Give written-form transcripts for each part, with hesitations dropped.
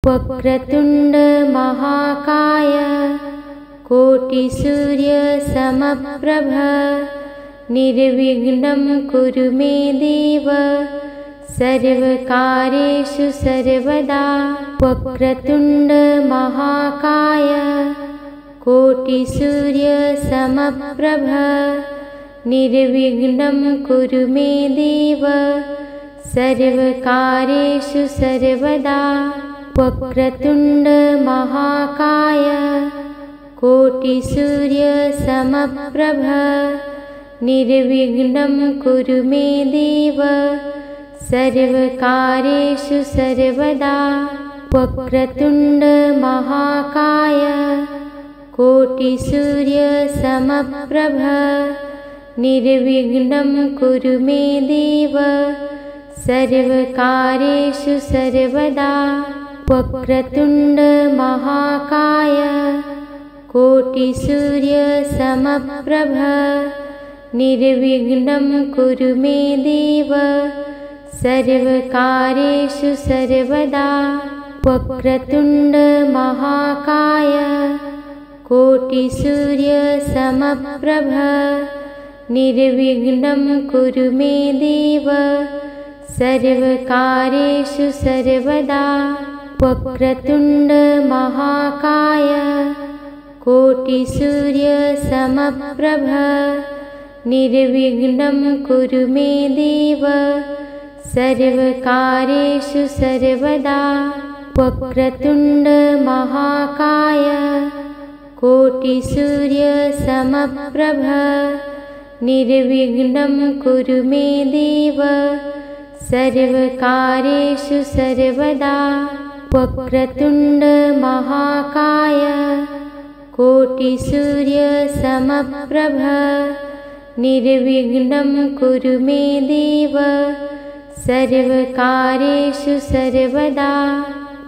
वक्रतुण्ड महाकाय कोटिसूर्यसमप्रभ निर्विघ्नं कुरु मे देव सर्वकार्येषु सर्वदा। वक्रतुण्ड महाकाय कोटिसूर्यसमप्रभ निर्विघ्नं कुरु मे देव सर्वकार्येषु सर्वदा। वक्रतुण्ड महाकाय कोटिसूर्यसमप्रभ निर्विघ्नं कुरु मे देव सर्वकार्येषु सर्वदा। वक्रतुण्ड महाकाय कोटिसूर्यसमप्रभ निर्विघ्नं कुरु मे देव सर्वकार्येषु सर्वदा। वक्रतुण्ड महाकाय कोटिसूर्यसमप्रभ निर्विघ्नं कुरु मे देव सर्वकार्येषु सर्वदा। वक्रतुण्ड महाकाय कोटिसूर्यसमप्रभ निर्विघ्नं कुरु मे देव सर्वकार्येषु सर्वदा। वक्रतुण्ड महाकाय कोटिसूर्यसमप्रभ निर्विघ्नं कुरु मे देव सर्वकार्येषु सर्वदा। वक्रतुण्ड महाकाय कोटिसूर्यसमप्रभ निर्विघ्नं कुरु मे देव सर्वकार्येषु सर्वदा। वक्रतुण्ड महाकाय कोटिसूर्यसमप्रभ निर्विघ्नं कुरु मे देव सर्वकार्येषु सर्वदा।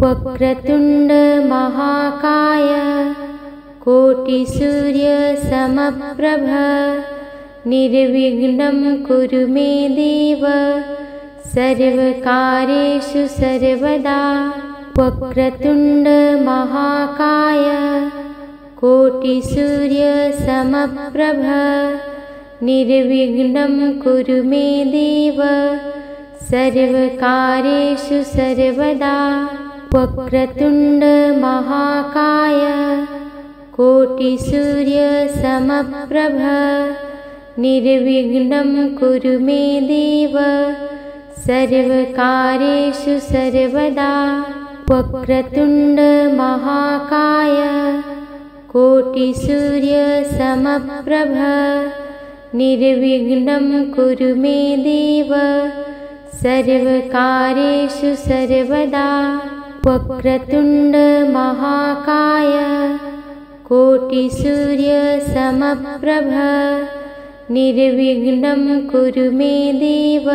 वक्रतुण्ड महाकाय कोटिसूर्यसमप्रभ निर्विघ्नं कुरु मे देव सर्वकार्येषु सर्वदा। वक्रतुण्ड महाकाय कोटिसूर्यसमप्रभ निर्विघ्नं कुरु मे देव सर्वकार्येषु सर्वदा। वक्रतुण्ड महाकाय कोटिसूर्यसमप्रभ निर्विघ्नं कुरु मे देव सर्वकार्येषु सर्वदा। वक्रतुण्ड महाकाय कोटिसूर्यसमप्रभ निर्विघ्नं कुरु मे देव सर्वकार्येषु सर्वदा। वक्रतुण्ड महाकाय कोटिसूर्यसमप्रभ निर्विघ्नं कुरु मे देव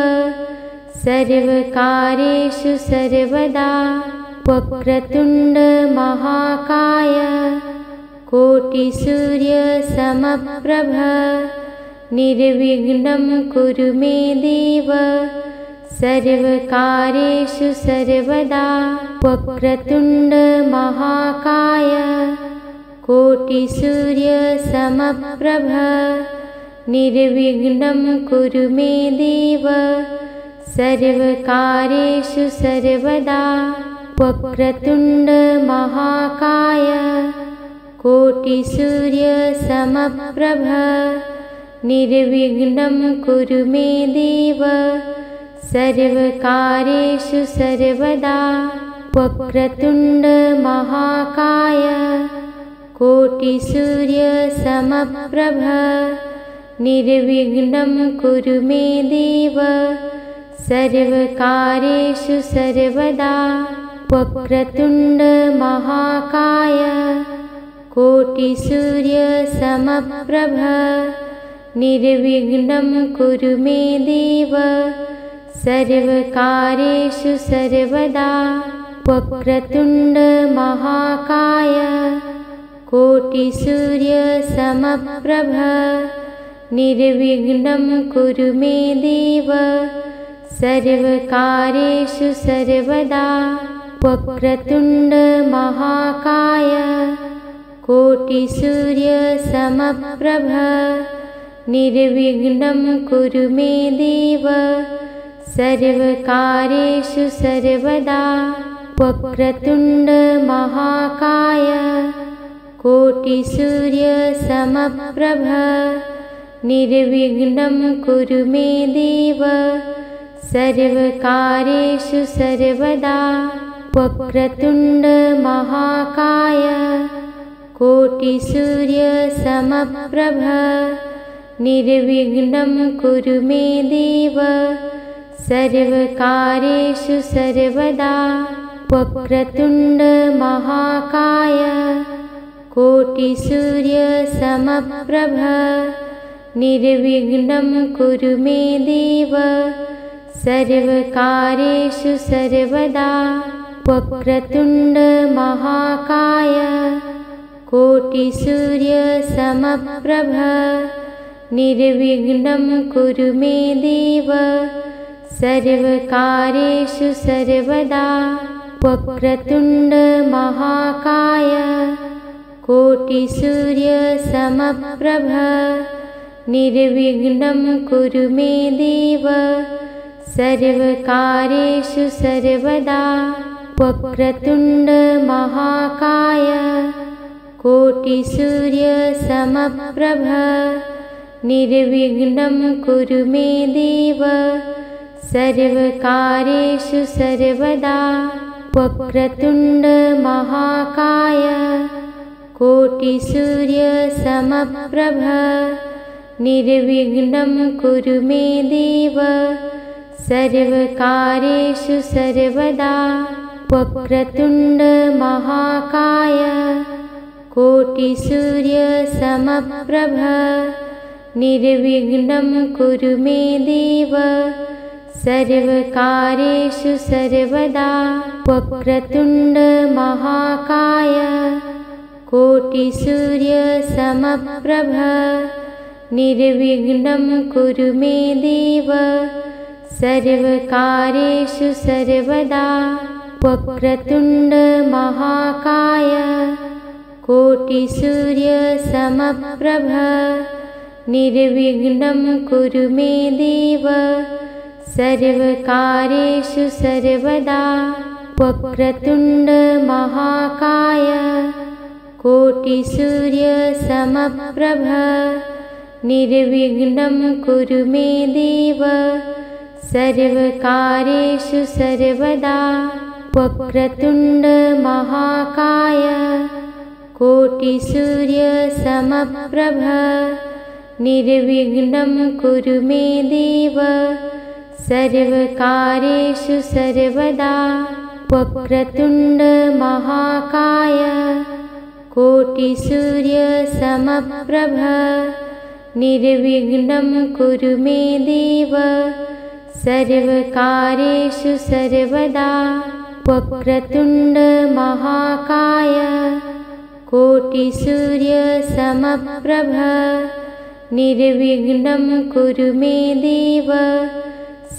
सर्वकार्येषु सर्वदा। वक्रतुण्ड महाकाय कोटिसूर्यसमप्रभ निर्विघ्नं कुरु मे देव सर्वकार्येषु सर्वदा। वक्रतुण्ड महाकाय कोटिसूर्यसमप्रभ निर्विघ्नं कुरु मे देव सर्वकार्येषु सर्वदा। वक्रतुण्ड महाकाय कोटिसूर्यसमप्रभ निर्विघ्नं कुरु मे देव सर्वकार्येषु सर्वदा। वक्रतुण्ड महाकाय कोटिसूर्यसमप्रभ निर्विघ्नं कुरु मे देव सर्वकार्येषु सर्वदा। वक्रतुण्ड महाकाय कोटिसूर्यसमप्रभ निर्विघ्नं कुरु मे देव सर्वकार्येषु सर्वदा। वक्रतुण्ड महाकाय कोटिसूर्यसमप्रभ निर्विघ्नं कुरु मे देव सर्वकार्येषु सर्वदा। वक्रतुण्ड महाकाय कोटिसूर्यसमप्रभ निर्विघ्नं कुरु मे देव सर्वकार्येषु सर्वदा। वक्रतुण्ड महाकाय कोटिसूर्यसमप्रभ निर्विघ्नं कुरु मे देव सर्वकार्येषु सर्वदा। वक्रतुण्ड महाकाय कोटिसूर्यसमप्रभ निर्विघ्नं कुरु मे देव सर्वकार्येषु सर्वदा। वक्रतुण्ड महाकाय कोटिसूर्यसमप्रभ निर्विघ्नं कुरु मे देव सर्वकार्येषु सर्वदा। वक्रतुण्ड महाकाय कोटिसूर्यसमप्रभ निर्विघ्नं कुरु मे देव सर्वकार्येषु सर्वदा। वक्रतुण्ड महाकाय कोटिसूर्यसमप्रभ निर्विघ्नं कुरु मे देव सर्वकार्येषु सर्वदा। वक्रतुण्ड महाकाय कोटिसूर्यसमप्रभ निर्विघ्नं कुरु मे देव सर्वकार्येषु सर्वदा। वक्रतुण्ड महाकाय कोटिसूर्यसमप्रभ निर्विघ्नं कुरु मे देव सर्वकार्येषु सर्वदा। वक्रतुण्ड महाकाय कोटिसूर्यसमप्रभ निर्विघ्नं कुरु मे देव सर्वकार्येषु सर्वदा। वक्रतुण्ड महाकाय कोटिसूर्यसमप्रभ निर्विघ्नं कुरु मे देव सर्वकार्येषु सर्वदा। वक्रतुण्ड महाकाय कोटिसूर्यसमप्रभ निर्विघ्नं कुरु मे देव सर्वकार्येषु सर्वदा। वक्रतुण्ड महाकाय कोटिसूर्यसमप्रभ निर्विघ्नं कुरु मे देव सर्वकार्येषु सर्वदा। वक्रतुण्ड महाकाय कोटिसूर्यसमप्रभ निर्विघ्नं कुरु मे देव सर्वकार्येषु सर्वदा। वक्रतुण्ड महाकाय कोटिसूर्यसमप्रभ निर्विघ्नं कुरु मे देव सर्वकार्येषु सर्वदा। वक्रतुण्ड महाकाय कोटिसूर्यसमप्रभ निर्विघ्नं कुरु मे देव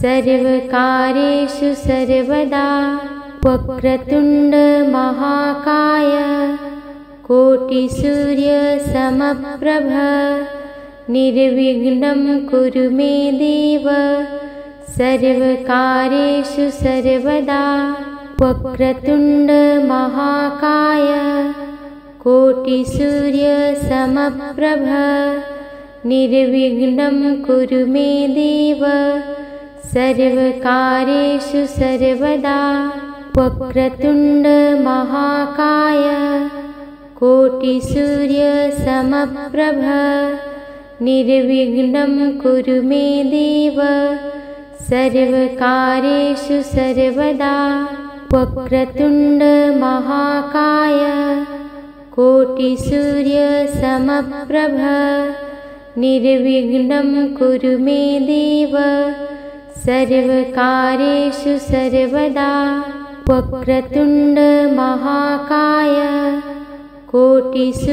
सर्वकार्येषु सर्वदा। वक्रतुण्ड महाकाय कोटिसूर्यसमप्रभ निर्विघ्नं कुरु मे देव सर्वकार्येषु सर्वदा। वक्रतुण्ड महाकाय कोटिसूर्यसमप्रभ निर्विघ्नं कुरु मे देव सर्वकार्येषु सर्वदा। वक्रतुण्ड महाकाय कोटिसूर्यसमप्रभ निर्विघ्नं कुरु मे देव सर्वकार्येषु सर्वदा। वक्रतुण्ड महाकाय कोटिसूर्यसमप्रभ निर्विघ्नं कुरु मे देव सर्वकार्येषु सर्वदा। वक्रतुण्ड महाकाय कोटिसूर्यसमप्रभ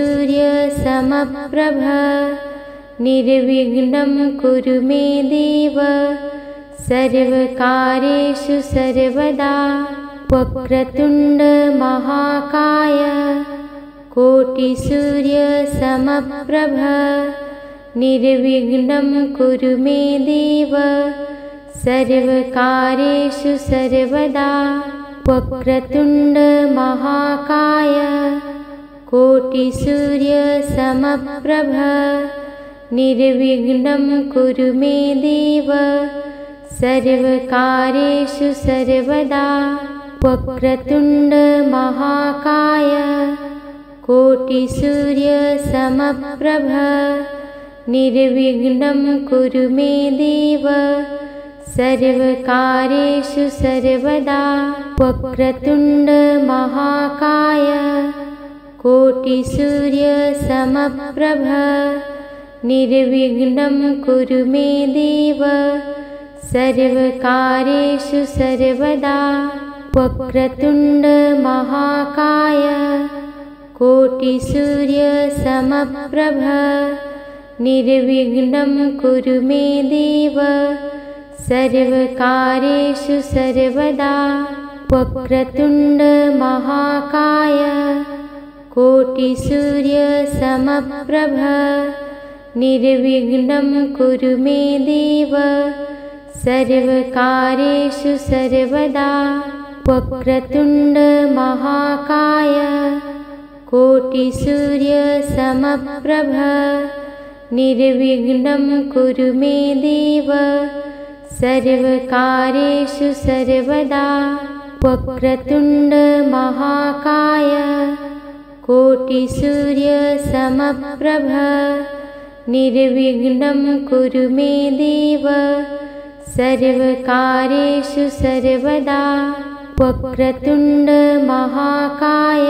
निर्विघ्नं कुरु मे देव सर्वकार्येषु सर्वदा। वक्रतुण्ड महाकाय कोटिसूर्यसमप्रभ निर्विघ्नं कुरु मे देव सर्वकार्येषु सर्वदा। वक्रतुण्ड महाकाय कोटिसूर्यसमप्रभ निर्विघ्नं कुरु मे देव सर्वकार्येषु सर्वदा। वक्रतुण्ड महाकाय कोटिसूर्यसमप्रभ निर्विघ्नं कुरु मे देव सर्वकार्येषु सर्वदा। वक्रतुण्ड महाकाय कोटिसूर्यसमप्रभ निर्विघ्नं कुरु मे देव सर्वकार्येषु सर्वदा। वक्रतुण्ड महाकाय कोटिसूर्यसमप्रभ निर्विघ्नं कुरु मे देव सर्वकार्येषु सर्वदा। वक्रतुण्ड महाकाय कोटिसूर्यसमप्रभ निर्विघ्नं कुरु मे देव सर्वकार्येषु सर्वदा। वक्रतुण्ड महाकाय कोटिसूर्यसमप्रभ निर्विघ्नं कुरु मे देव सर्वकार्येषु सर्वदा। वक्रतुण्ड महाकाय कोटिसूर्यसमप्रभ निर्विघ्नं कुरु मे देव सर्वकार्येषु सर्वदा। वक्रतुण्ड महाकाय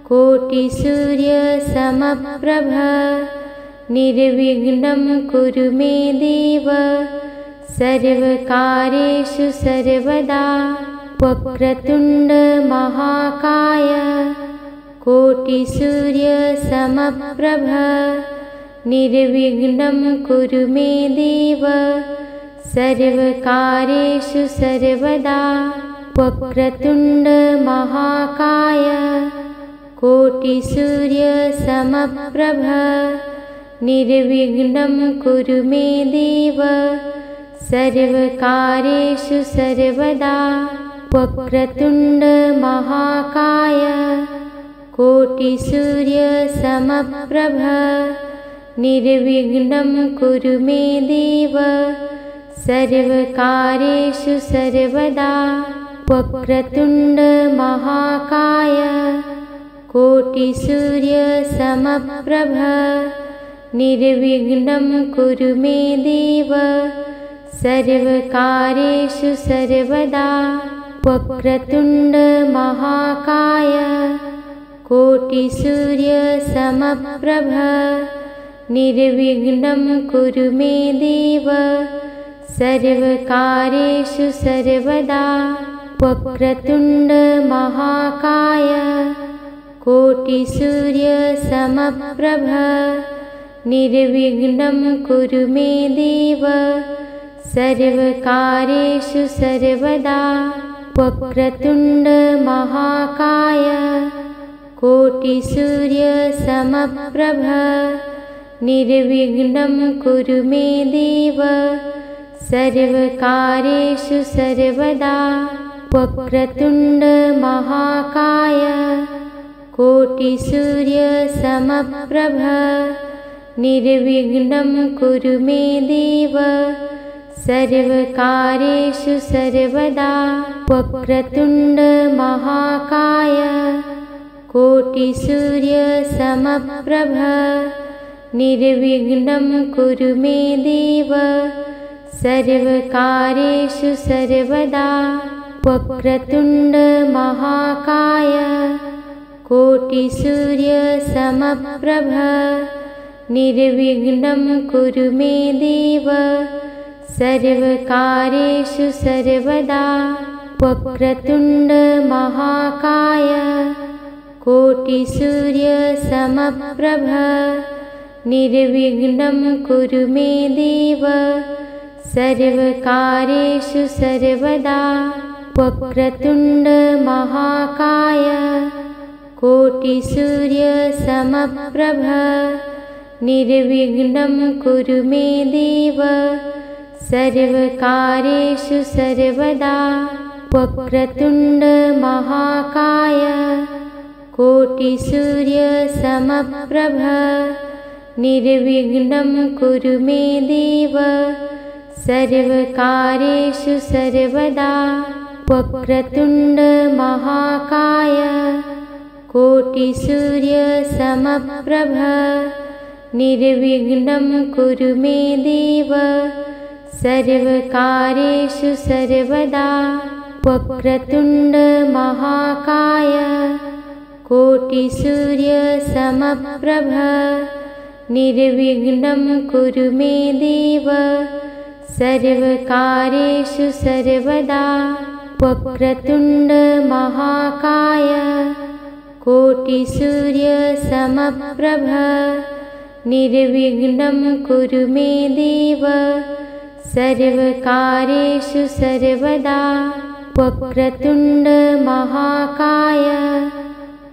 कोटिसूर्यसमप्रभ निर्विघ्नं कुरु मे देव सर्वकार्येषु सर्वदा। वक्रतुण्ड महाकाय कोटिसूर्यसमप्रभ निर्विघ्नं कुरु मे देव सर्वकार्येषु सर्वदा। वक्रतुण्ड महाकाय कोटिसूर्यसमप्रभ निर्विघ्नं कुरु मे देव सर्वकार्येषु सर्वदा। वक्रतुण्ड महाकाय कोटिसूर्यसमप्रभ निर्विघ्नं कुरु मे देव सर्वकार्येषु सर्वदा। वक्रतुण्ड महाकाय कोटिसूर्यसमप्रभ निर्विघ्नं कुरु मे देव सर्वकार्येषु सर्वदा। वक्रतुण्ड महाकाय कोटिसूर्यसमप्रभ निर्विघ्नं कुरु मे देव सर्वकार्येषु सर्वदा। वक्रतुण्ड महाकाय कोटिसूर्यसमप्रभ निर्विघ्नं कुरु मे देव सर्वकार्येषु सर्वदा। वक्रतुण्ड महाकाय कोटिसूर्यसमप्रभ निर्विघ्नं कुरु मे देव सर्वकार्येषु सर्वदा। वक्रतुण्ड महाकाय कोटिसूर्यसमप्रभ निर्विघ्नं कुरु मे देव सर्वकार्येषु सर्वदा। वक्रतुण्ड महाकाय कोटिसूर्यसमप्रभ निर्विघ्नं कुरु मे देव सर्वकार्येषु सर्वदा। वक्रतुण्ड महाकाय कोटिसूर्यसमप्रभ निर्विघ्नं कुरु मे देव सर्वकार्येषु सर्वदा। वक्रतुण्ड महाकाय कोटिसूर्यसमप्रभ निर्विघ्नं कुरु मे देव सर्वकार्येषु सर्वदा। वक्रतुण्ड महाकाय कोटिसूर्यसमप्रभ निर्विघ्नं कुरु मे देव सर्वकार्येषु सर्वदा। वक्रतुण्ड महाकाय कोटिसूर्यसमप्रभ निर्विघ्नं कुरु मे देव सर्वकार्येषु सर्वदा। वक्रतुण्ड महाकाय कोटिसूर्यसमप्रभ निर्विघ्नं कुरु मे देव सर्वकार्येषु सर्वदा। वक्रतुण्ड महाकाय कोटिसूर्यसमप्रभ निर्विघ्नं कुरु मे देव सर्वकार्येषु सर्वदा। वक्रतुण्ड महाकाय कोटिसूर्यसमप्रभ निर्विघ्नं कुरु मे देव सर्वकार्येषु सर्वदा। वक्रतुण्ड महाकाय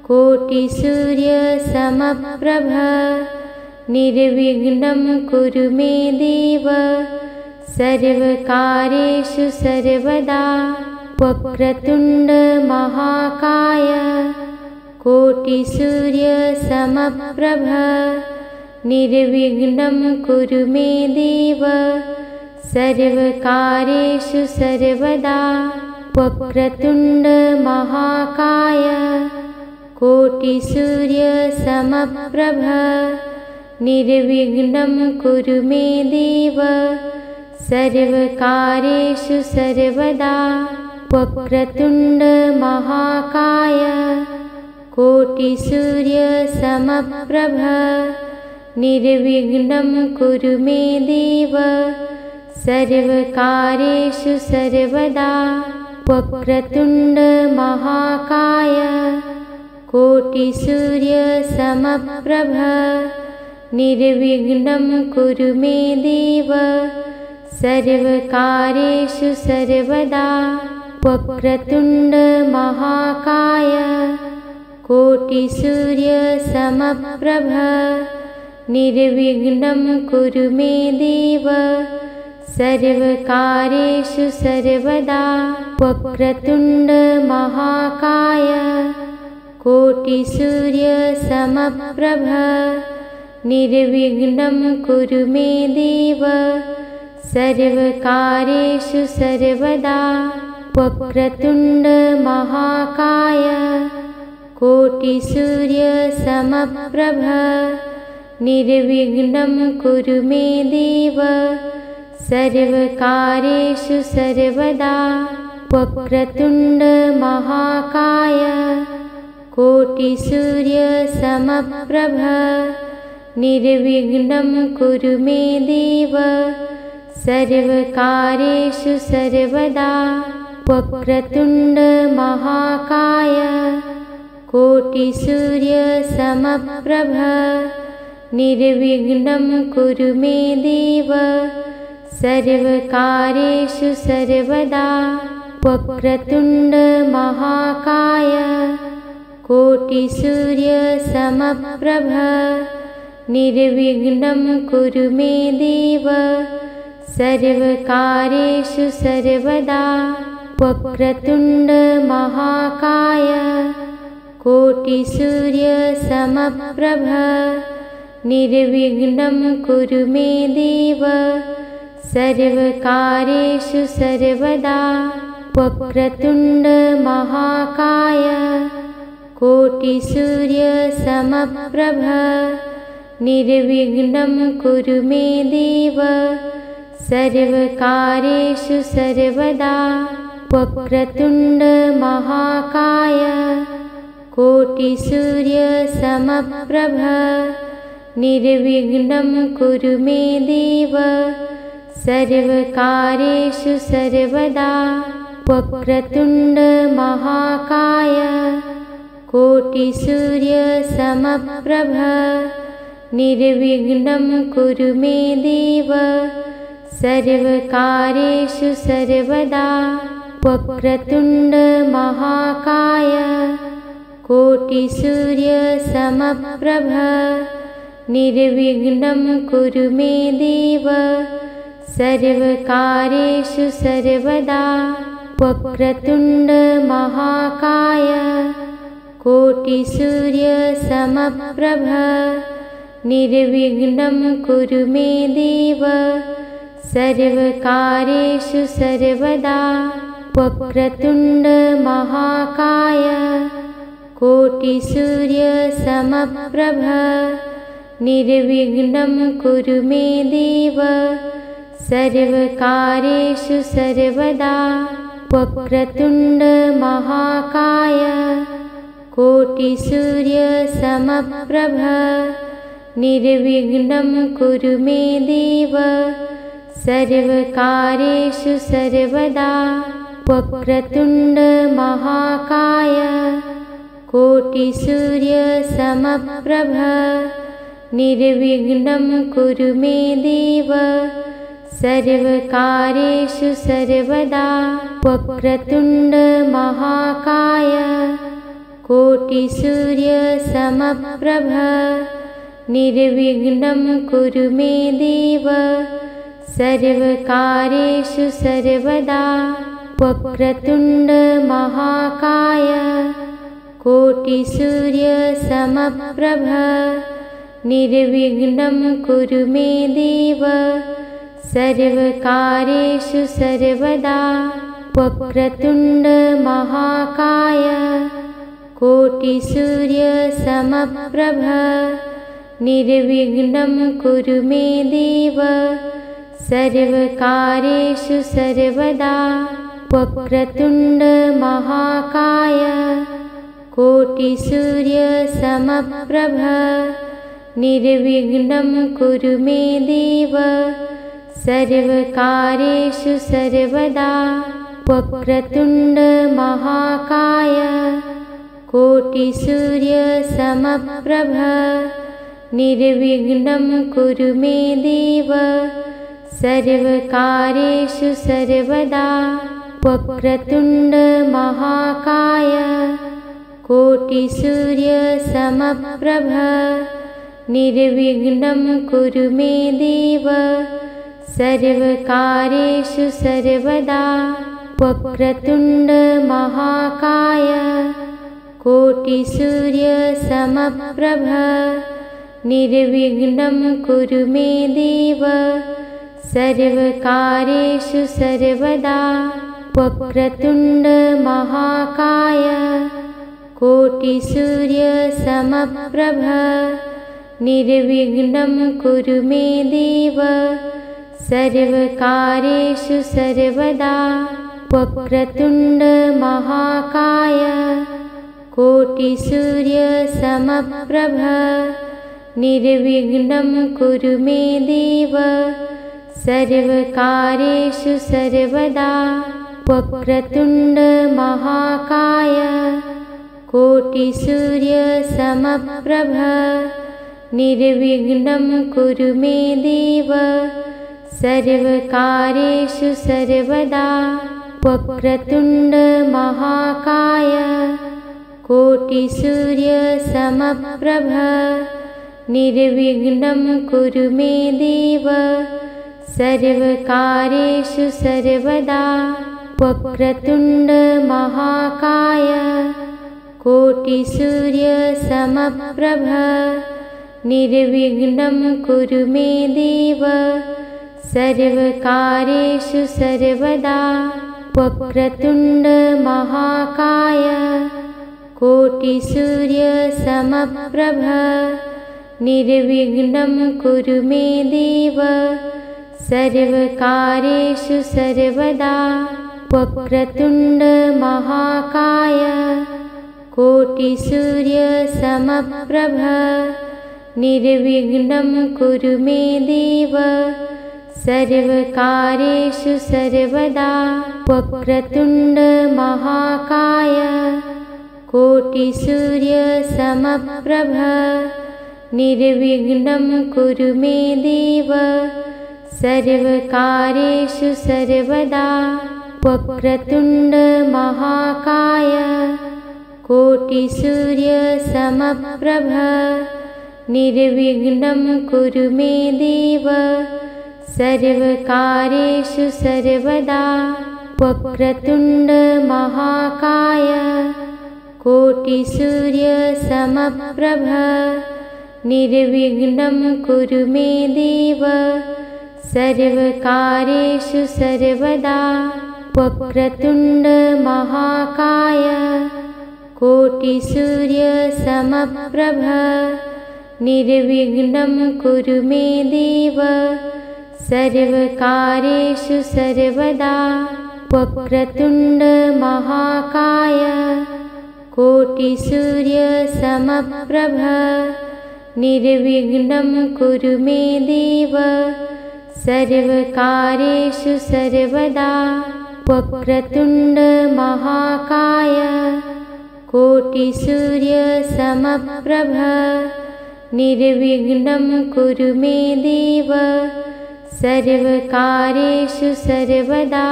कोटिसूर्यसमप्रभ निर्विघ्नं कुरु मे देव सर्वकार्येषु सर्वदा। वक्रतुण्ड महाकाय कोटिसूर्यसमप्रभ निर्विघ्नं कुरु मे देव सर्वकार्येषु सर्वदा। वक्रतुण्ड महाकाय कोटिसूर्यसमप्रभ निर्विघ्नं कुरु मे देव सर्वकार्येषु सर्वदा। वक्रतुण्ड महाकाय कोटिसूर्यसमप्रभ निर्विघ्नं कुरु मे देव सर्वकार्येषु सर्वदा। वक्रतुण्ड महाकाय कोटिसूर्यसमप्रभ निर्विघ्नं कुरु मे देव सर्वकार्येषु सर्वदा। वक्रतुण्ड महाकाय कोटिसूर्यसमप्रभ निर्विघ्नं कुरु मे देव सर्वकार्येषु सर्वदा। वक्रतुण्ड महाकाय कोटिसूर्यसमप्रभ निर्विघ्नं कुरु मे देव सर्वकार्येषु सर्वदा। वक्रतुण्ड महाकाय कोटिसूर्यसमप्रभ निर्विघ्नं कुरु मे देव सर्वकार्येषु सर्वदा। वक्रतुण्ड महाकाय कोटिसूर्यसमप्रभ निर्विघ्नं कुरु मे देव सर्वकार्येषु सर्वदा। वक्रतुण्ड महाकाय कोटिसूर्यसमप्रभ निर्विघ्नं कुरु मे देव सर्वकार्येषु सर्वदा। वक्रतुण्ड महाकाय कोटिसूर्यसमप्रभ निर्विघ्नं कुरु मे देव सर्वकार्येषु सर्वदा। वक्रतुण्ड महाकाय कोटिसूर्यसमप्रभ निर्विघ्नं कुरु मे देव सर्वकार्येषु सर्वदा। वक्रतुण्ड महाकाय कोटिसूर्यसमप्रभ निर्विघ्नं कुरु मे देव सर्वकार्येषु सर्वदा। वक्रतुण्ड महाकाय कोटिसूर्यसमप्रभ निर्विघ्नं कुरु मे देव सर्वकार्येषु सर्वदा। वक्रतुण्ड महाकाय कोटिसूर्यसमप्रभ निर्विघ्नं कुरु मे देव सर्वकार्येषु सर्वदा। वक्रतुण्ड महाकाय कोटिसूर्यसमप्रभ निर्विघ्नं कुरु मे देव सर्वकार्येषु सर्वदा। वक्रतुण्ड महाकाय कोटिसूर्यसमप्रभ निर्विघ्नं कुरु मे देव सर्वकार्येषु सर्वदा। वक्रतुण्ड महाकाय कोटिसूर्यसमप्रभ निर्विघ्नं कुरु मे देव सर्वकार्येषु सर्वदा। वक्रतुण्ड महाकाय कोटिसूर्यसमप्रभ निर्विघ्नं कुरु मे देव सर्वकार्येषु सर्वदा। वक्रतुण्ड महाकाय कोटिसूर्यसमप्रभ निर्विघ्नं कुरु मे देव सर्वकार्येषु सर्वदा। वक्रतुण्ड महाकाय कोटिसूर्यसमप्रभ निर्विघ्नं कुरु मे देव सर्वकार्येषु सर्वदा। वक्रतुण्ड महाकाय कोटिसूर्यसमप्रभ निर्विघ्नं कुरु मे देव सर्वकार्येषु सर्वदा। वक्रतुण्ड महाकाय कोटिसूर्यसमप्रभ निर्विघ्नं कुरु मे देव सर्वकार्येषु सर्वदा। वक्रतुण्ड महाकाय कोटिसूर्यसमप्रभ निर्विघ्नं कुरु मे देव सर्वकार्येषु सर्वदा। वक्रतुण्ड महाकाय कोटिसूर्यसमप्रभ निर्विघ्नं कुरु मे देव सर्वकार्येषु सर्वदा। वक्रतुण्ड महाकाय कोटिसूर्यसमप्रभ निर्विघ्नं कुरु मे देव सर्वकार्येषु सर्वदा। वक्रतुण्ड महाकाय कोटिसूर्यसमप्रभ निर्विघ्नं कुरु मे देव सर्वकार्येषु सर्वदा। वक्रतुण्ड महाकाय कोटिसूर्यसमप्रभ निर्विघ्नं कुरु मे देव सर्वकार्येषु सर्वदा। वक्रतुण्ड महाकाय कोटिसूर्यसमप्रभ निर्विघ्नं कुरु मे देव सर्वकार्येषु सर्वदा। वक्रतुण्ड महाकाय कोटिसूर्यसमप्रभ निर्विघ्नं कुरु मे देव सर्वकार्येषु सर्वदा। वक्रतुण्ड महाकाय कोटिसूर्यसमप्रभ निर्विघ्नं कुरु मे देव सर्वकार्येषु सर्वदा। वक्रतुण्ड महाकाय कोटिसूर्यसमप्रभ निर्विघ्नं कुरु मे देव सर्वकार्येषु सर्वदा। वक्रतुण्ड महाकाय कोटिसूर्यसमप्रभ निर्विघ्नं कुरु मे देव सर्वकार्येषु सर्वदा। वक्रतुण्ड महाकाय कोटिसूर्यसमप्रभ निर्विघ्नं कुरु मे देव सर्वकार्येषु सर्वदा। वक्रतुण्ड महाकाय कोटिसूर्यसमप्रभ निर्विघ्नं कुरु मे देव सर्वकार्येषु सर्वदा। वक्रतुण्ड महाकाय कोटिसूर्यसमप्रभ निर्विघ्नं कुरु मे देव सर्वकार्येषु सर्वदा। वक्रतुण्ड महाकाय कोटिसूर्यसमप्रभ निर्विघ्नं कुरु मे देव सर्वकार्येषु सर्वदा। वक्रतुण्ड महाकाय कोटिसूर्यसमप्रभ निर्विघ्नं कुरु मे देव सर्वकार्येषु सर्वदा। वक्रतुण्ड महाकाय कोटिसूर्यसमप्रभ निर्विघ्नं कुरु मे देव सर्वकार्येषु सर्वदा। वक्रतुण्ड महाकाय कोटिसूर्यसमप्रभ निर्विघ्नं कुरु मे देव सर्वकार्येषु सर्वदा।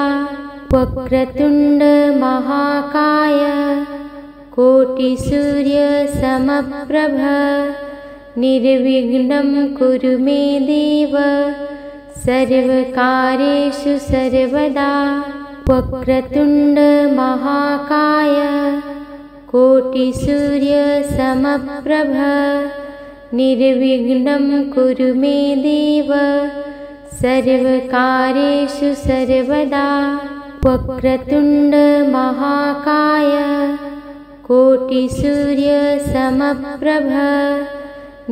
वक्रतुण्ड महाकाय कोटिसूर्यसमप्रभ निर्विघ्नं कुरु मे देव सर्वकार्येषु सर्वदा। वक्रतुण्ड महाकाय कोटिसूर्यसमप्रभ निर्विघ्नं कुरु मे देव सर्वकार्येषु सर्वदा। वक्रतुण्ड महाकाय कोटिसूर्यसमप्रभ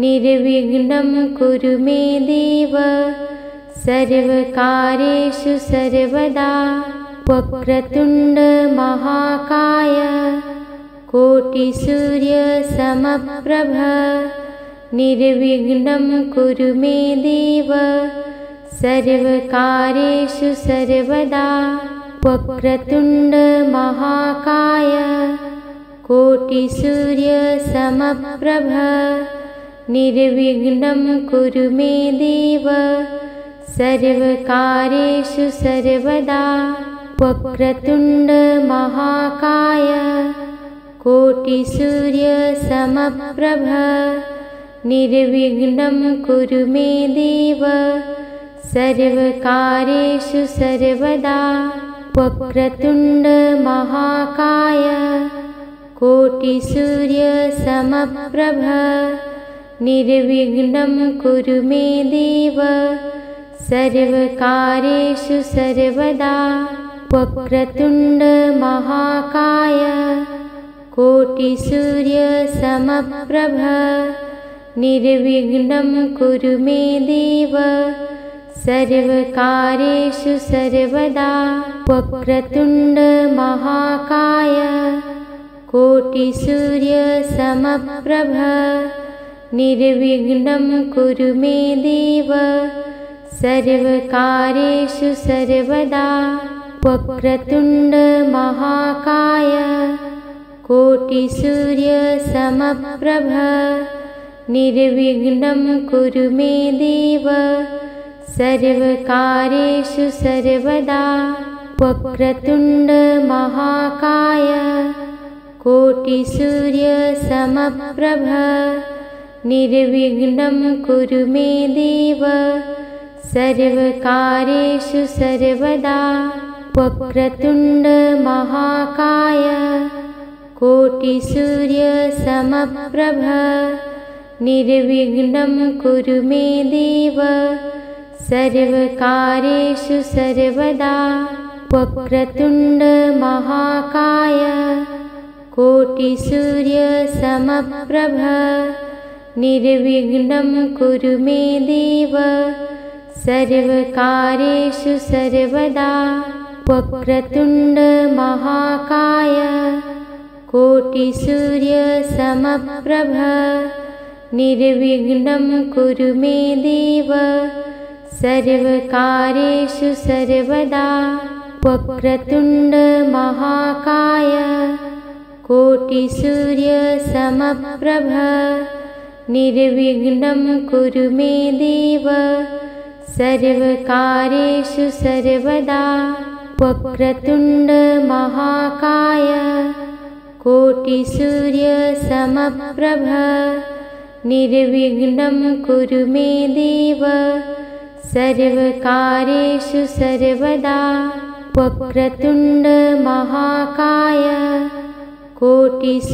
निर्विघ्नं कुरु मे देव सर्वकार्येषु सर्वदा। वक्रतुण्ड महाकाय कोटिसूर्यसमप्रभ निर्विघ्नं कुरु मे देव सर्वकार्येषु सर्वदा। वक्रतुण्ड महाकाय कोटिसूर्यसमप्रभ निर्विघ्नं कुरु मे देव सर्वकार्येषु सर्वदा। वक्रतुण्ड महाकाय कोटिसूर्यसमप्रभ निर्विघ्नं कुरु मे देव सर्वकार्येषु सर्वदा। वक्रतुण्ड महाकाय कोटिसूर्यसमप्रभ निर्विघ्नं कुरु मे देव सर्वकार्येषु सर्वदा। वक्रतुण्ड महाकाय कोटिसूर्यसमप्रभ निर्विघ्नं कुरु मे देव सर्वकार्येषु सर्वदा। वक्रतुण्ड महाकाय कोटिसूर्यसमप्रभ निर्विघ्नं कुरु मे देव सर्वकार्येषु सर्वदा। वक्रतुण्ड महाकाय कोटिसूर्यसमप्रभ निर्विघ्नं कुरु मे देव सर्वकार्येषु सर्वदा। वक्रतुण्ड महाकाय कोटिसूर्यसमप्रभ निर्विघ्नं कुरु मे देव सर्वकार्येषु सर्वदा। वक्रतुण्ड महाकाय कोटिसूर्यसमप्रभ निर्विघ्नं कुरु मे देव सर्वकार्येषु सर्वदा। वक्रतुण्ड महाकाय कोटिसूर्यसमप्रभ निर्विघ्नं कुरु मे देव सर्वकार्येषु सर्वदा। वक्रतुण्ड महाकाय कोटिसूर्यसमप्रभ निर्विघ्नं कुरु मे देव सर्वकार्येषु सर्वदा। वक्रतुण्ड महाकाय कोटिसूर्यसमप्रभ निर्विघ्नं कुरु मे देव सर्वकार्येषु सर्वदा। वक्रतुण्ड महाकाय कोटिसूर्यसमप्रभ निर्विघ्नं कुरु मे देव सर्वकार्येषु सर्वदा। वक्रतुण्ड महाकाय कोटिसूर्यसमप्रभ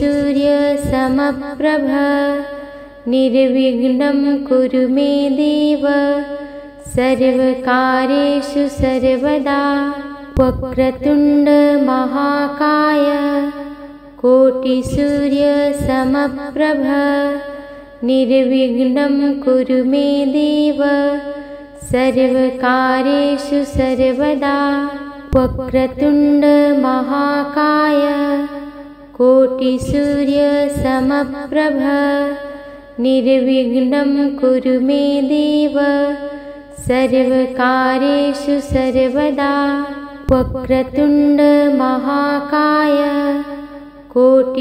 निर्विघ्नं कुरु मे देव सर्वकार्येषु सर्वदा। वक्रतुण्ड महाकाय कोटिसूर्यसमप्रभ निर्विघ्नं कुरु मे देव सर्वकार्येषु सर्वदा। वक्रतुण्ड महाकाय कोटिसूर्यसमप्रभ निर्विघ्नं कुरु मे देव सर्वकार्येषु सर्वदा। वक्रतुण्ड महाकाय कोटिसूर्यसमप्रभ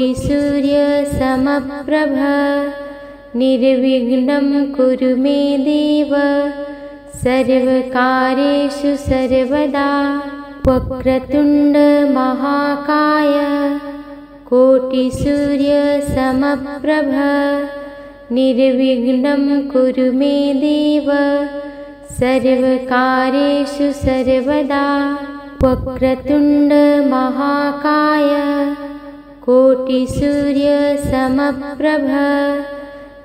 निर्विघ्नं कुरु मे देव सर्वकार्येषु सर्वदा। वक्रतुण्ड महाकाय कोटिसूर्यसमप्रभ निर्विघ्नं कुरु मे देव सर्वकार्येषु सर्वदा। वक्रतुण्ड महाकाय कोटिसूर्यसमप्रभ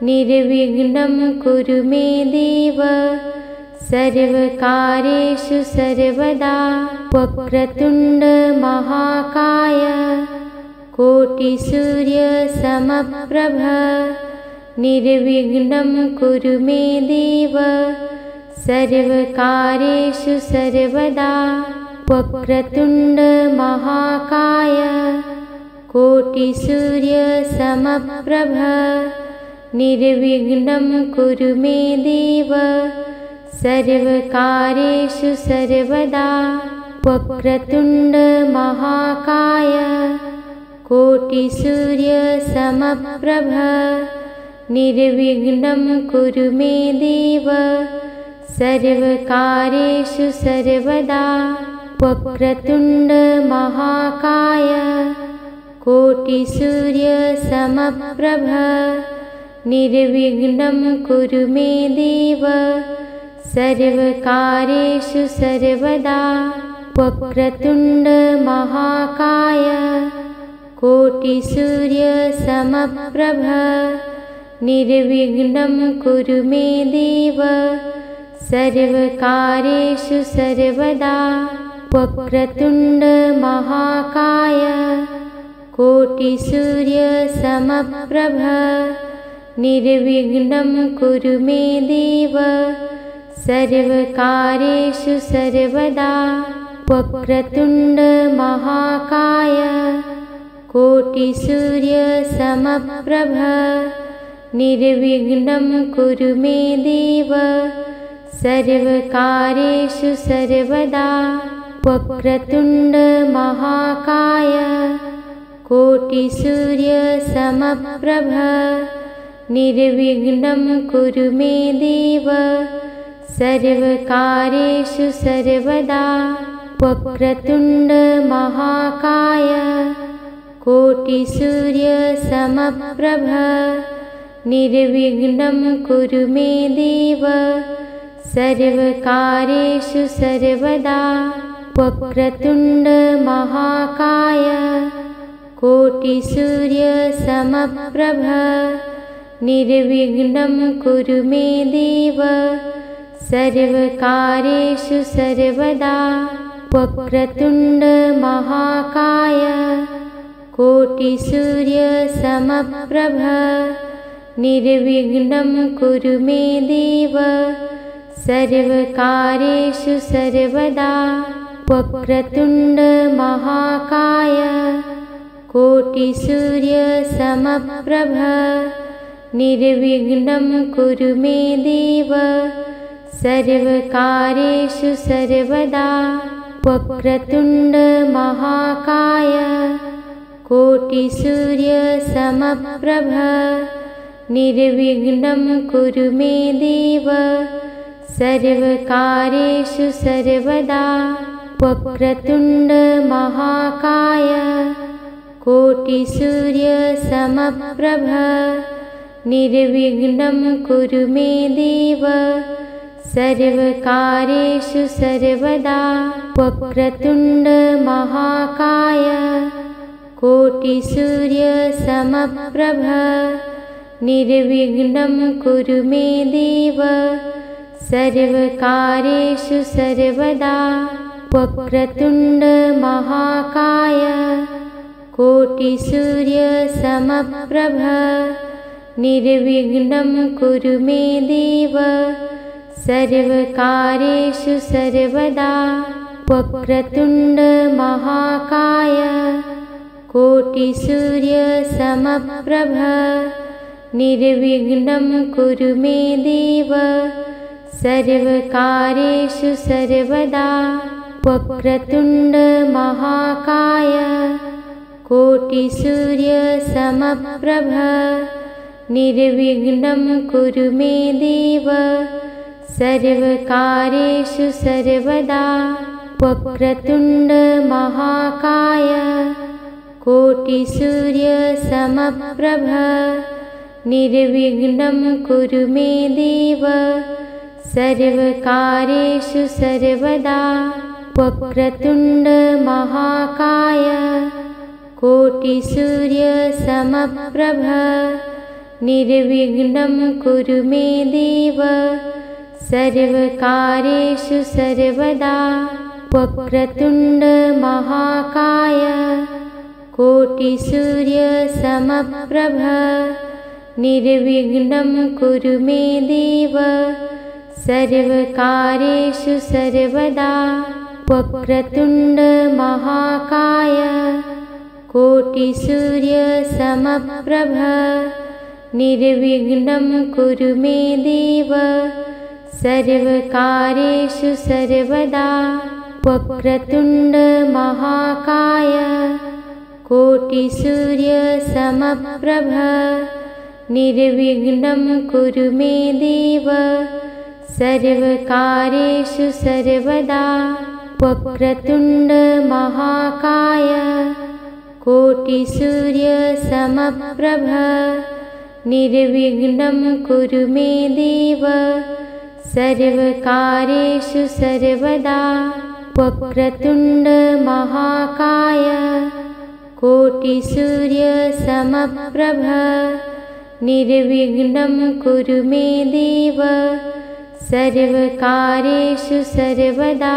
निर्विघ्नं कुरु मे देव सर्वकार्येषु सर्वदा। वक्रतुण्ड महाकाय कोटिसूर्यसमप्रभ निर्विघ्नं कुरु मे देव सर्वकार्येषु सर्वदा। वक्रतुण्ड महाकाय कोटिसूर्यसमप्रभ निर्विघ्नं कुरु मे देव सर्वकार्येषु सर्वदा। वक्रतुण्ड महाकाय कोटिसूर्यसमप्रभ निर्विघ्नं कुरु मे देव सर्वकार्येषु सर्वदा। वक्रतुण्ड महाकाय कोटिसूर्यसमप्रभ निर्विघ्नं कुरु मे देव सर्वकार्येषु सर्वदा। वक्रतुण्ड महाकाय कोटिसूर्यसमप्रभ निर्विघ्नं कुरु मे देव सर्वकार्येषु सर्वदा। वक्रतुण्ड महाकाय कोटिसूर्यसमप्रभ निर्विघ्नं कुरु मे देव सर्वकार्येषु सर्वदा। वक्रतुण्ड महाकाय कोटिसूर्यसमप्रभ निर्विघ्नं कुरु मे देव सर्वकार्येषु सर्वदा। वक्रतुण्ड महाकाय कोटिसूर्यसमप्रभ निर्विघ्नं कुरु मे देव सर्वकार्येषु सर्वदा। वक्रतुण्ड महाकाय कोटिसूर्यसमप्रभ निर्विघ्नं कुरु मे देव सर्वकार्येषु सर्वदा। वक्रतुण्ड महाकाय कोटिसूर्यसमप्रभ निर्विघ्नं कुरु मे देव सर्वकार्येषु सर्वदा। वक्रतुण्ड महाकाय कोटिसूर्यसमप्रभ निर्विघ्नं कुरु मे देव सर्वकार्येषु सर्वदा। वक्रतुण्ड महाकाय कोटिसूर्यसमप्रभ निर्विघ्नं कुरु मे देव सर्वकार्येषु सर्वदा। वक्रतुण्ड महाकाय कोटिसूर्यसमप्रभ निर्विघ्नं कुरु मे देव सर्वकार्येषु सर्वदा। वक्रतुण्ड महाकाय कोटिसूर्यसमप्रभ निर्विघ्नं कुरु मे देव सर्वकार्येषु सर्वदा। वक्रतुण्ड महाकाय कोटिसूर्यसमप्रभ निर्विघ्नं कुरु मे देव सर्वकार्येषु सर्वदा। वक्रतुण्ड महाकाय कोटिसूर्यसमप्रभ निर्विघ्नं कुरु मे देव सर्वकार्येषु सर्वदा। वक्रतुण्ड महाकाय कोटिसूर्यसमप्रभ निर्विघ्नं कुरु मे देव सर्वकार्येषु सर्वदा। वक्रतुण्ड महाकाय कोटिसूर्यसमप्रभ निर्विघ्नं कुरु मे देव सर्वकार्येषु सर्वदा। वक्रतुण्ड महाकाय कोटिसूर्यसमप्रभ निर्विघ्नं कुरु मे देव सर्वकार्येषु सर्वदा। वक्रतुण्ड महाकाय कोटिसूर्यसमप्रभ निर्विघ्नं कुरु मे देव सर्वकार्येषु सर्वदा। वक्रतुण्ड महाकाय कोटिसूर्यसमप्रभ निर्विघ्नं कुरु मे देव सर्वकार्येषु सर्वदा। वक्रतुण्ड महाकाय कोटिसूर्यसमप्रभ निर्विघ्नं कुरु मे देव सर्वकार्येषु सर्वदा। वक्रतुण्ड महाकाय कोटिसूर्यसमप्रभ निर्विघ्नं कुरु मे देव सर्वकार्येषु सर्वदा। वक्रतुण्ड महाकाय कोटिसूर्यसमप्रभ निर्विघ्नं कुरु मे देव सर्वकार्येषु सर्वदा। वक्रतुण्ड महाकाय कोटिसूर्यसमप्रभ निर्विघ्नं कुरु मे देव सर्वकार्येषु सर्वदा।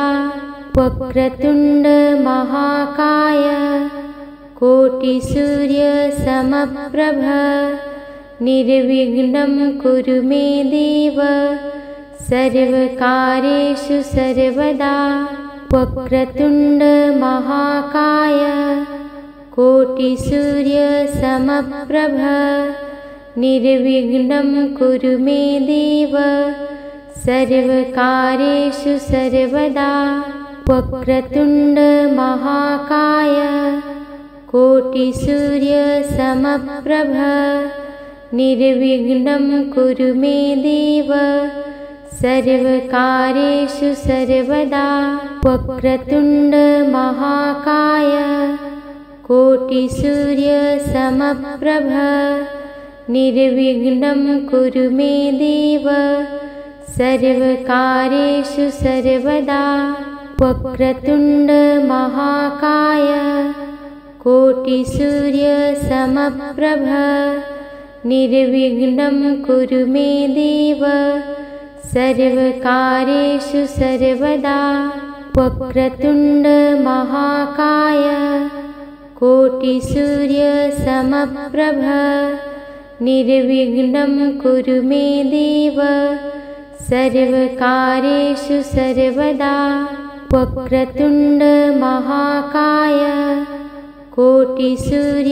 वक्रतुण्ड महाकाय कोटिसूर्यसमप्रभ निर्विघ्नं कुरु मे देव सर्वकार्येषु सर्वदा। वक्रतुण्ड महाकाय कोटिसूर्यसमप्रभ निर्विघ्नं कुरु मे देव सर्वकार्येषु सर्वदा। वक्रतुण्ड महाकाय कोटिसूर्यसमप्रभ निर्विघ्नं कुरु मे देव सर्वकार्येषु सर्वदा। वक्रतुण्ड महाकाय कोटिसूर्यसमप्रभ निर्विघ्नं कुरु मे देव सर्वकार्येषु सर्वदा। वक्रतुण्ड महाकाय कोटिसूर्यसमप्रभ निर्विघ्नं कुरु मे देव सर्वकार्येषु सर्वदा। वक्रतुण्ड महाकाय कोटिसूर्यसमप्रभ निर्विघ्नं कुरु मे देव सर्वकार्येषु सर्वदा। वक्रतुण्ड महाकाय कोटिसूर्यसमप्रभ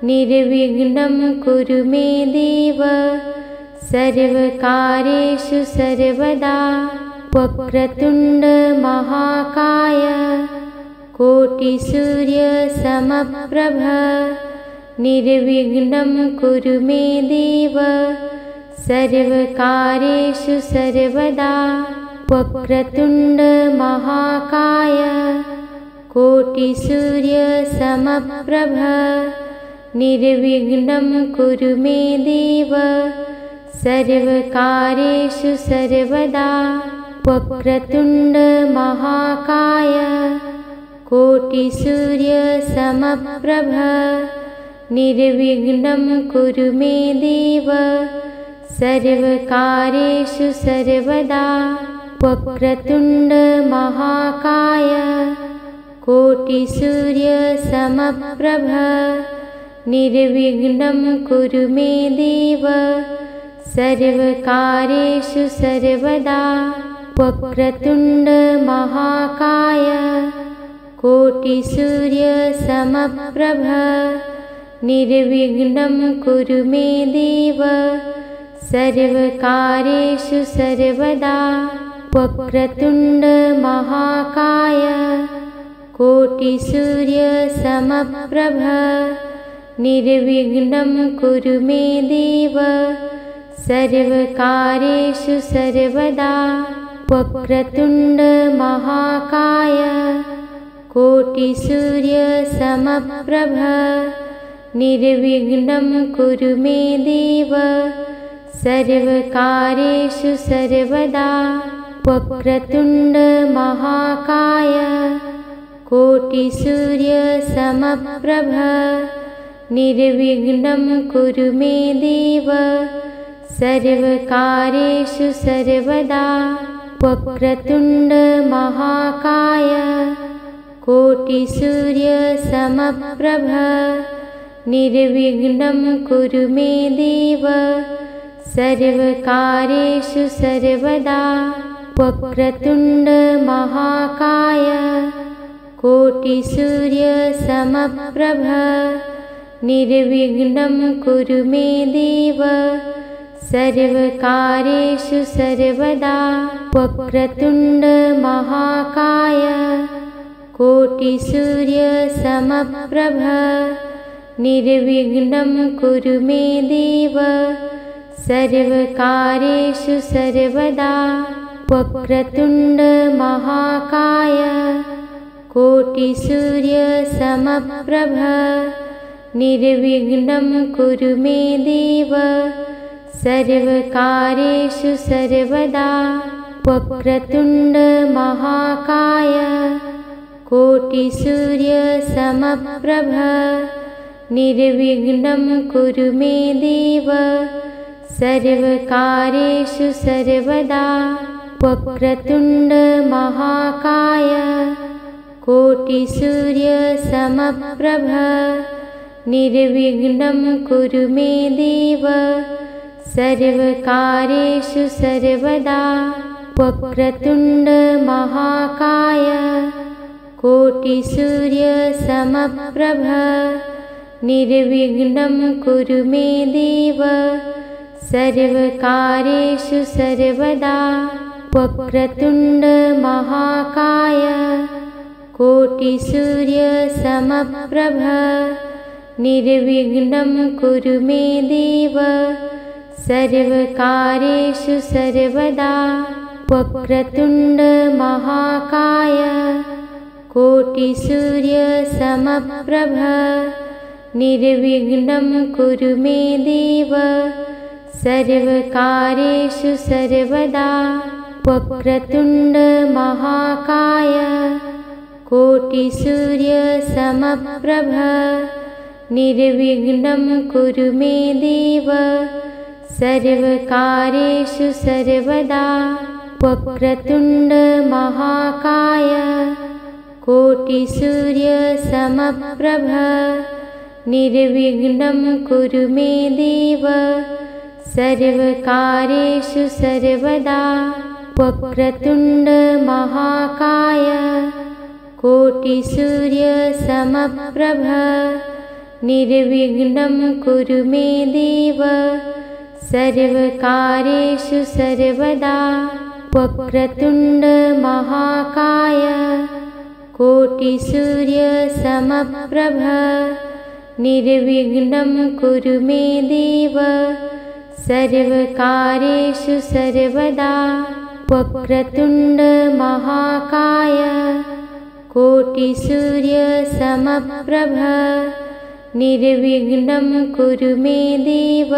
निर्विघ्नं कुरु मे देव सर्वकार्येषु सर्वदा। वक्रतुण्ड महाकाय कोटिसूर्यसमप्रभ निर्विघ्नं कुरु मे देव सर्वकार्येषु सर्वदा। वक्रतुण्ड महाकाय कोटिसूर्यसमप्रभ निर्विघ्नं कुरु मे देव सर्वकार्येषु सर्वदा। वक्रतुण्ड महाकाय कोटिसूर्यसमप्रभ निर्विघ्नं कुरु मे देव सर्वकार्येषु सर्वदा। वक्रतुण्ड महाकाय कोटिसूर्यसमप्रभ निर्विघ्नं कुरु मे देव सर्वकार्येषु सर्वदा। वक्रतुण्ड महाकाय कोटिसूर्यसमप्रभ निर्विघ्नं कुरु मे देव सर्वकार्येषु सर्वदा। वक्रतुण्ड महाकाय कोटिसूर्यसमप्रभ निर्विघ्नं कुरु मे देव सर्वकार्येषु सर्वदा। वक्रतुण्ड महाकाय कोटिसूर्यसमप्रभ निर्विघ्नं कुरु मे देव सर्वकार्येषु सर्वदा। वक्रतुण्ड महाकाय कोटिसूर्यसमप्रभ निर्विघ्नं कुरु मे देव सर्वकार्येषु सर्वदा। वक्रतुण्ड महाकाय कोटिसूर्यसमप्रभ निर्विघ्नं कुरु मे देव सर्वकार्येषु सर्वदा। वक्रतुण्ड महाकाय कोटिसूर्यसमप्रभ निर्विघ्नं कुरु मे देव सर्वकार्येषु सर्वदा। वक्रतुण्ड महाकाय कोटिसूर्यसमप्रभ निर्विघ्नं कुरु मे देव सर्वकार्येषु सर्वदा। वक्रतुण्ड महाकाय कोटिसूर्यसमप्रभ निर्विघ्नं कुरु मे देव सर्वकार्येषु सर्वदा। वक्रतुण्ड महाकाय कोटिसूर्यसमप्रभ निर्विघ्नं कुरु मे देव सर्वकार्येषु सर्वदा। वक्रतुण्ड महाकाय कोटिसूर्यसमप्रभ निर्विघ्नं कुरु मे देव सर्वकार्येषु सर्वदा। वक्रतुण्ड महाकाय कोटिसूर्यसमप्रभ निर्विघ्नं कुरु मे देव सर्वकार्येषु सर्वदा। वक्रतुण्ड महाकाय कोटिसूर्यसमप्रभ निर्विघ्नं कुरु मे देव सर्वकार्येषु सर्वदा। वक्रतुण्ड महाकाय कोटिसूर्यसमप्रभ निर्विघ्नं कुरु मे देव सर्वकार्येषु सर्वदा। वक्रतुण्ड महाकाय कोटिसूर्यसमप्रभ निर्विघ्नं कुरु मे देव सर्वकार्येषु सर्वदा। वक्रतुण्ड महाकाय कोटिसूर्यसमप्रभ निर्विघ्नं कुरु मे देव सर्वकार्येषु सर्वदा। वक्रतुण्ड महाकाय कोटिसूर्यसमप्रभ निर्विघ्नं कुरु मे देव सर्वकार्येषु सर्वदा। वक्रतुण्ड महाकाय कोटिसूर्यसमप्रभ निर्विघ्नं कुरु मे देव सर्वकार्येषु सर्वदा। वक्रतुण्ड महाकाय कोटिसूर्यसमप्रभ निर्विघ्नं कुरु मे देव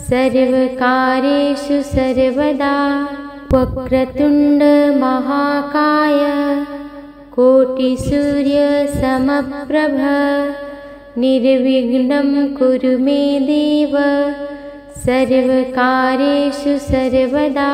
सर्वकार्येषु सर्वदा। वक्रतुण्ड महाकाय कोटिसूर्यसमप्रभ निर्विघ्नं कुरु मे देव सर्वकार्येषु सर्वदा।